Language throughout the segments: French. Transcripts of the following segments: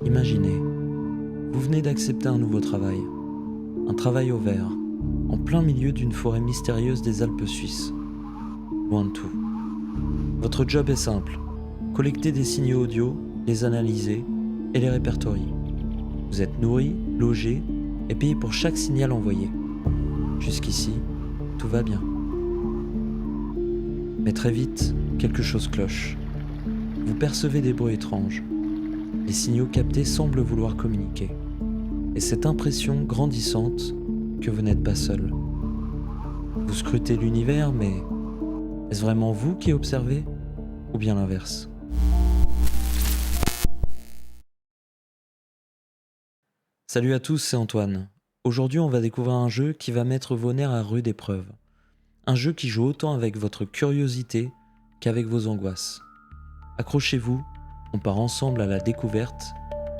Imaginez, vous venez d'accepter un nouveau travail. Un travail au vert, en plein milieu d'une forêt mystérieuse des Alpes suisses. Loin de tout. Votre job est simple. Collecter des signaux audio, les analyser et les répertorier. Vous êtes nourri, logé et payé pour chaque signal envoyé. Jusqu'ici, tout va bien. Mais très vite, quelque chose cloche. Vous percevez des bruits étranges. Les signaux captés semblent vouloir communiquer. Et cette impression grandissante que vous n'êtes pas seul. Vous scrutez l'univers, mais est-ce vraiment vous qui observez ou bien l'inverse? Salut à tous, c'est Antoine. Aujourd'hui, on va découvrir un jeu qui va mettre vos nerfs à rude épreuve. Un jeu qui joue autant avec votre curiosité qu'avec vos angoisses. Accrochez-vous, on part ensemble à la découverte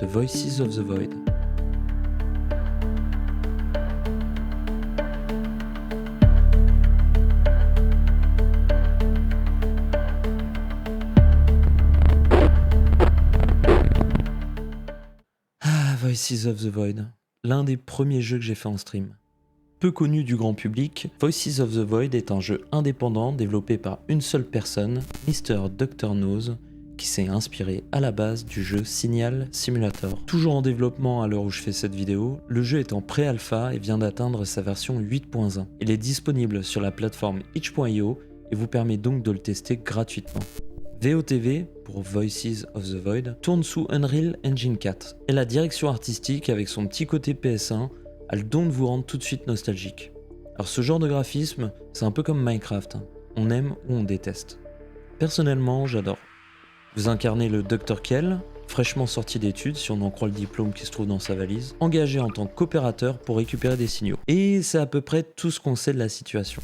de Voices of the Void. Voices of the Void, l'un des premiers jeux que j'ai fait en stream. Peu connu du grand public, Voices of the Void est un jeu indépendant développé par une seule personne, Mr. Dr. Nose, qui s'est inspiré à la base du jeu Signal Simulator. Toujours en développement à l'heure où je fais cette vidéo, le jeu est en pré-alpha et vient d'atteindre sa version 8.1. Il est disponible sur la plateforme itch.io et vous permet donc de le tester gratuitement. VOTV, pour Voices of the Void, tourne sous Unreal Engine 4, et la direction artistique, avec son petit côté PS1, a le don de vous rendre tout de suite nostalgique. Alors ce genre de graphisme, c'est un peu comme Minecraft, on aime ou on déteste. Personnellement, j'adore. Vous incarnez le Dr. Kell, fraîchement sorti d'études, si on en croit le diplôme qui se trouve dans sa valise, engagé en tant que coopérateur pour récupérer des signaux. Et c'est à peu près tout ce qu'on sait de la situation.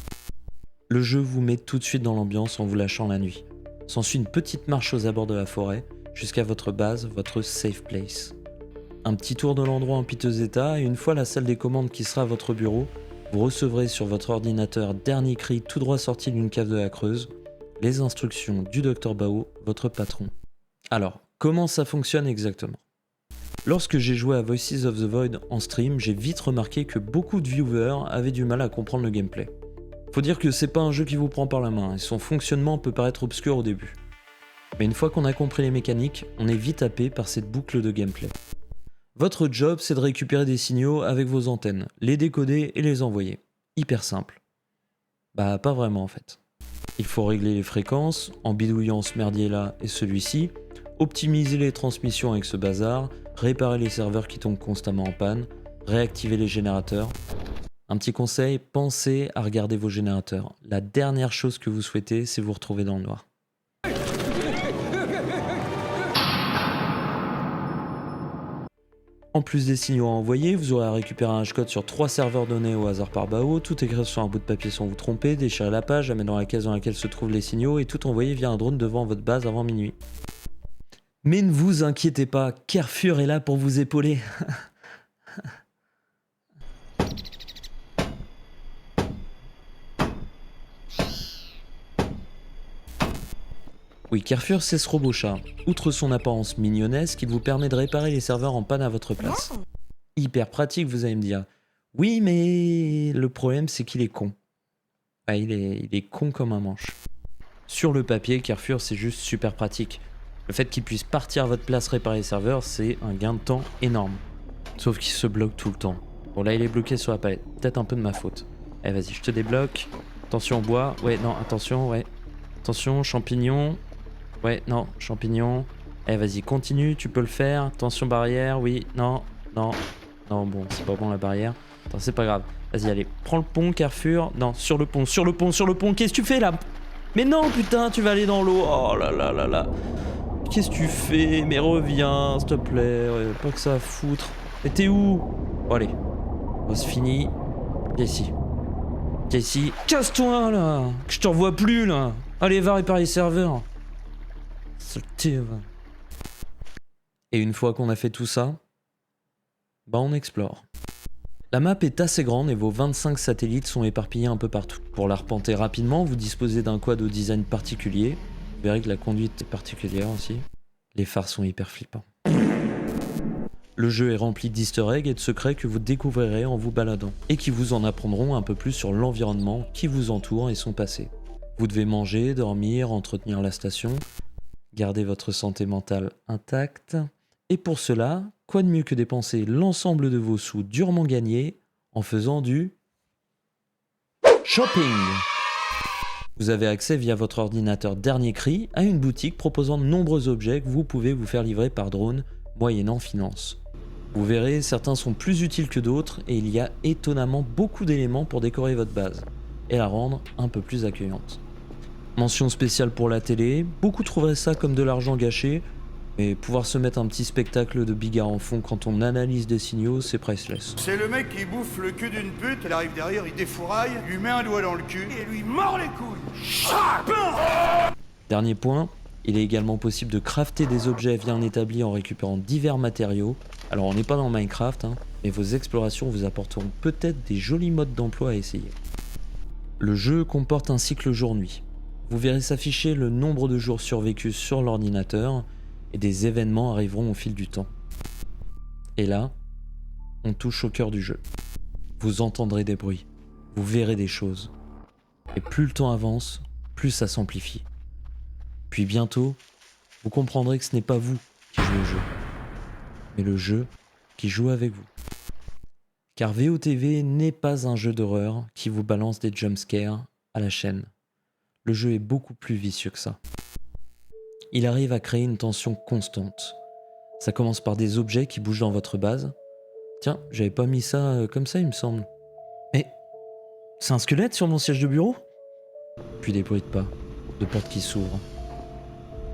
Le jeu vous met tout de suite dans l'ambiance en vous lâchant la nuit. S'ensuit une petite marche aux abords de la forêt, jusqu'à votre base, votre safe place. Un petit tour de l'endroit en piteux état, et une fois la salle des commandes qui sera votre bureau, vous recevrez sur votre ordinateur dernier cri tout droit sorti d'une cave de la Creuse, les instructions du Dr Bao, votre patron. Alors, comment ça fonctionne exactement? Lorsque j'ai joué à Voices of the Void en stream, j'ai vite remarqué que beaucoup de viewers avaient du mal à comprendre le gameplay. Faut dire que c'est pas un jeu qui vous prend par la main, et son fonctionnement peut paraître obscur au début. Mais une fois qu'on a compris les mécaniques, on est vite happé par cette boucle de gameplay. Votre job, c'est de récupérer des signaux avec vos antennes, les décoder et les envoyer. Hyper simple. Bah pas vraiment en fait. Il faut régler les fréquences, en bidouillant ce merdier là et celui-ci, optimiser les transmissions avec ce bazar, réparer les serveurs qui tombent constamment en panne, réactiver les générateurs. Un petit conseil, pensez à regarder vos générateurs. La dernière chose que vous souhaitez, c'est vous retrouver dans le noir. En plus des signaux à envoyer, vous aurez à récupérer un hashcode sur 3 serveurs donnés au hasard par Bao, tout écrire sur un bout de papier sans vous tromper, déchirer la page, la mettre dans la case dans laquelle se trouvent les signaux et tout envoyer via un drone devant votre base avant minuit. Mais ne vous inquiétez pas, Carrefour est là pour vous épauler. Oui, Carrefour, c'est ce robot chat. Outre son apparence mignonnesque, il vous permet de réparer les serveurs en panne à votre place. Hyper pratique, vous allez me dire. Oui, mais le problème, c'est qu'il est con. Ah, il est con comme un manche. Sur le papier, Carrefour, c'est juste super pratique. Le fait qu'il puisse partir à votre place réparer les serveurs, c'est un gain de temps énorme. Sauf qu'il se bloque tout le temps. Bon, là, il est bloqué sur la palette. Peut-être un peu de ma faute. Allez, vas-y, je te débloque. Attention, bois. Ouais, non, attention, ouais. Attention, champignons. Ouais, non, champignons. Eh, vas-y, continue, tu peux le faire. Attention, barrière, oui, non, non. Non, bon, c'est pas bon la barrière. Attends, c'est pas grave. Vas-y, allez, prends le pont, Carrefour. Non, sur le pont, sur le pont, sur le pont. Qu'est-ce que tu fais là? Mais non, putain, tu vas aller dans l'eau. Oh là là là là. Qu'est-ce que tu fais? Mais reviens, s'il te plaît. Ouais, pas que ça à foutre. Mais t'es où? Bon, allez. Bon, c'est fini. Viens ici. Viens ici. Casse-toi, là. Que je t'en vois plus, là. Allez, va réparer les serveurs. Et une fois qu'on a fait tout ça, bah on explore. La map est assez grande et vos 25 satellites sont éparpillés un peu partout. Pour l'arpenter rapidement, vous disposez d'un quad au design particulier. Vous verrez que la conduite est particulière aussi. Les phares sont hyper flippants. Le jeu est rempli d'easter eggs et de secrets que vous découvrirez en vous baladant, et qui vous en apprendront un peu plus sur l'environnement qui vous entoure et son passé. Vous devez manger, dormir, entretenir la station, garder votre santé mentale intacte, et pour cela, quoi de mieux que dépenser l'ensemble de vos sous durement gagnés en faisant du shopping. Vous avez accès via votre ordinateur dernier cri à une boutique proposant de nombreux objets que vous pouvez vous faire livrer par drone moyennant finance. Vous verrez, certains sont plus utiles que d'autres et il y a étonnamment beaucoup d'éléments pour décorer votre base et la rendre un peu plus accueillante. Mention spéciale pour la télé, beaucoup trouveraient ça comme de l'argent gâché, mais pouvoir se mettre un petit spectacle de bigard en fond quand on analyse des signaux, c'est priceless. C'est le mec qui bouffe le cul d'une pute, elle arrive derrière, il défouraille, lui met un doigt dans le cul et lui mord les couilles. Dernier point, il est également possible de crafter des objets via un établi en récupérant divers matériaux. Alors on n'est pas dans Minecraft, mais vos explorations vous apporteront peut-être des jolis modes d'emploi à essayer. Le jeu comporte un cycle jour-nuit. Vous verrez s'afficher le nombre de jours survécus sur l'ordinateur et des événements arriveront au fil du temps. Et là, on touche au cœur du jeu. Vous entendrez des bruits, vous verrez des choses. Et plus le temps avance, plus ça s'amplifie. Puis bientôt, vous comprendrez que ce n'est pas vous qui jouez au jeu, mais le jeu qui joue avec vous. Car VOTV n'est pas un jeu d'horreur qui vous balance des jumpscares à la chaîne. Le jeu est beaucoup plus vicieux que ça. Il arrive à créer une tension constante. Ça commence par des objets qui bougent dans votre base. Tiens, j'avais pas mis ça comme ça, il me semble. Mais c'est un squelette sur mon siège de bureau ? Puis des bruits de pas, de portes qui s'ouvrent.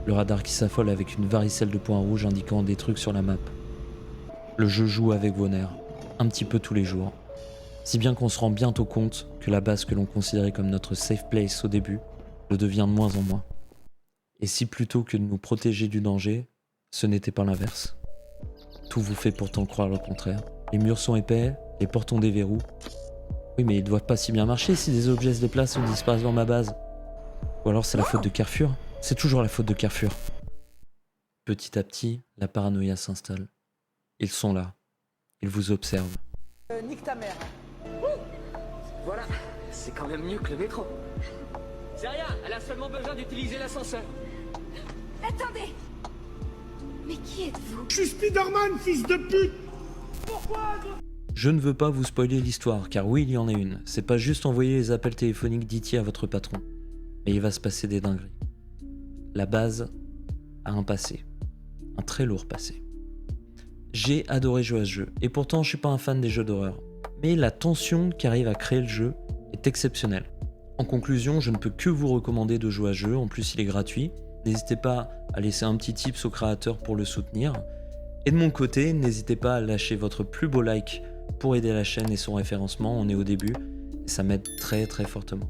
Le radar qui s'affole avec une varicelle de points rouges indiquant des trucs sur la map. Le jeu joue avec vos nerfs, un petit peu tous les jours. Si bien qu'on se rend bientôt compte que la base que l'on considérait comme notre safe place au début le devient de moins en moins. Et si plutôt que de nous protéger du danger, ce n'était pas l'inverse. Tout vous fait pourtant croire le contraire. Les murs sont épais, les portes ont des verrous. Oui, mais ils doivent pas si bien marcher si des objets se déplacent ou disparaissent dans ma base. Ou alors c'est la faute de Carrefour. C'est toujours la faute de Carrefour. Petit à petit, la paranoïa s'installe. Ils sont là. Ils vous observent. Nique ta mère. Voilà, c'est quand même mieux que le métro. C'est rien, elle a seulement besoin d'utiliser l'ascenseur. Attendez. Mais qui êtes-vous? Je suis Spider-Man, fils de pute. Je ne veux pas vous spoiler l'histoire, car oui, il y en a une. C'est pas juste envoyer les appels téléphoniques d'E.T. à votre patron. Mais il va se passer des dingueries. La base a un passé. Un très lourd passé. J'ai adoré jouer à ce jeu, et pourtant je suis pas un fan des jeux d'horreur. Mais la tension qu'arrive à créer le jeu est exceptionnelle. En conclusion, je ne peux que vous recommander de jouer à ce jeu, en plus il est gratuit. N'hésitez pas à laisser un petit tips au créateur pour le soutenir. Et de mon côté, n'hésitez pas à lâcher votre plus beau like pour aider la chaîne et son référencement, on est au début, et ça m'aide très très fortement.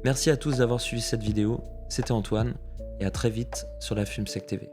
Merci à tous d'avoir suivi cette vidéo, c'était Antoine, et à très vite sur la FilmSec TV.